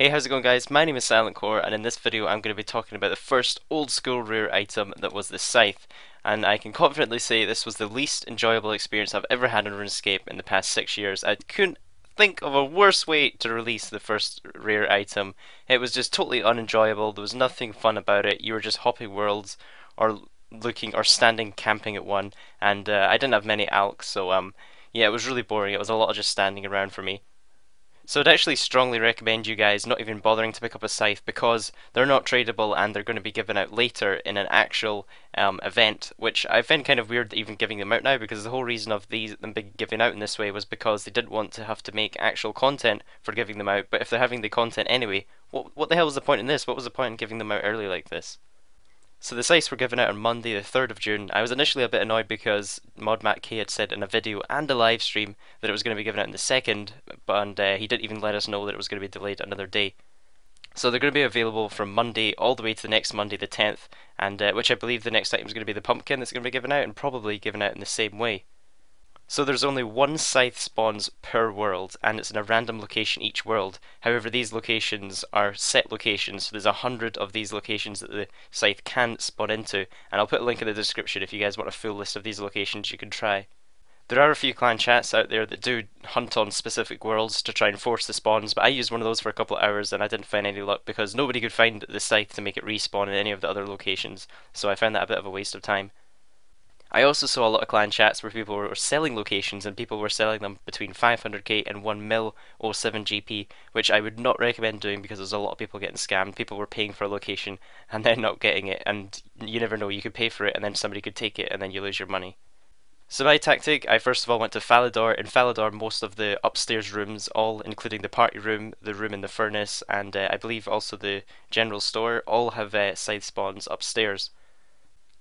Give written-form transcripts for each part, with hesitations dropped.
Hey, how's it going guys? My name is Silent Core and in this video I'm going to be talking about the first old school rare item that was the Scythe. And I can confidently say this was the least enjoyable experience I've ever had on RuneScape in the past 6 years. I couldn't think of a worse way to release the first rare item. It was just totally unenjoyable, there was nothing fun about it, you were just hopping worlds or looking or standing camping at one, and I didn't have many alks, so yeah, it was really boring. It was a lot of just standing around for me. So I'd actually strongly recommend you guys not even bothering to pick up a scythe because they're not tradable and they're going to be given out later in an actual event, which I find kind of weird even giving them out now because the whole reason of them being given out in this way was because they didn't want to have to make actual content for giving them out. But if they're having the content anyway, what the hell was the point in this? What was the point in giving them out early like this? So the scythes were given out on Monday the 3rd of June. I was initially a bit annoyed because Mod Matt K had said in a video and a live stream that it was going to be given out on the 2nd, and he didn't even let us know that it was going to be delayed another day. So they're going to be available from Monday all the way to the next Monday the 10th, and which I believe the next item is going to be the pumpkin that's going to be given out and probably given out in the same way. So there's only one scythe spawns per world, and it's in a random location each world. However, these locations are set locations, so there's 100 of these locations that the scythe can spawn into, and I'll put a link in the description if you guys want a full list of these locations you can try. There are a few clan chats out there that do hunt on specific worlds to try and force the spawns, but I used one of those for a couple of hours and I didn't find any luck because nobody could find the scythe to make it respawn in any of the other locations, so I found that a bit of a waste of time. I also saw a lot of clan chats where people were selling locations and people were selling them between 500k and 1 mil 07 GP, which I would not recommend doing because there's a lot of people getting scammed. People were paying for a location and then not getting it, and you never know, you could pay for it and then somebody could take it and then you lose your money. So my tactic, I first of all went to Falador. In Falador, most of the upstairs rooms, all including the party room, the room in the furnace, and I believe also the general store, all have scythe spawns upstairs.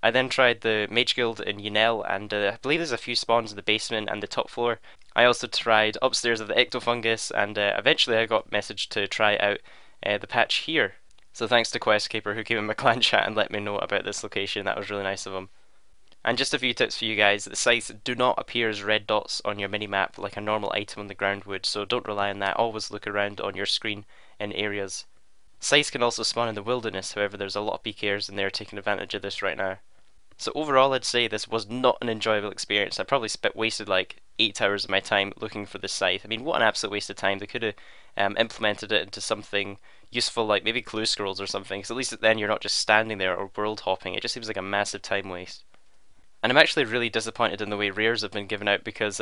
I then tried the Mage Guild in Yunel, and I believe there's a few spawns in the basement and the top floor. I also tried upstairs of the Ectofungus, and eventually I got messaged to try out the patch here. So thanks to Questkeeper who came in my clan chat and let me know about this location. That was really nice of him. And just a few tips for you guys: the scythes do not appear as red dots on your minimap like a normal item on the ground would, so don't rely on that. Always look around on your screen in areas. Scythes can also spawn in the wilderness, however there's a lot of PKers and they're taking advantage of this right now. So overall I'd say this was not an enjoyable experience. I probably wasted like 8 hours of my time looking for this scythe. I mean, what an absolute waste of time. They could have implemented it into something useful like maybe clue scrolls or something, because at least then you're not just standing there or world hopping. It just seems like a massive time waste. And I'm actually really disappointed in the way rares have been given out because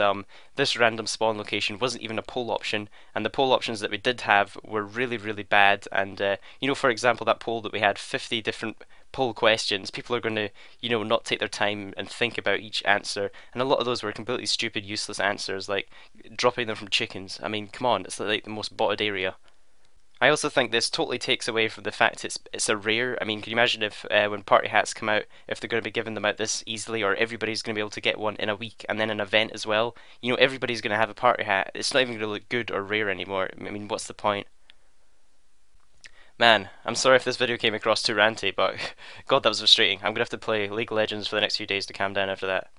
this random spawn location wasn't even a poll option, and the poll options that we did have were really, really bad. And you know, for example, that poll that we had 50 different poll questions, people are going to, you know, not take their time and think about each answer, and a lot of those were completely stupid, useless answers, like dropping them from chickens. I mean, come on, it's like the most botted area. I also think this totally takes away from the fact it's a rare. I mean, can you imagine if when party hats come out, if they're going to be giving them out this easily, or everybody's going to be able to get one in a week and then an event as well? You know, everybody's going to have a party hat. It's not even going to look good or rare anymore. I mean, what's the point? Man, I'm sorry if this video came across too ranty, but God, that was frustrating. I'm going to have to play League of Legends for the next few days to calm down after that.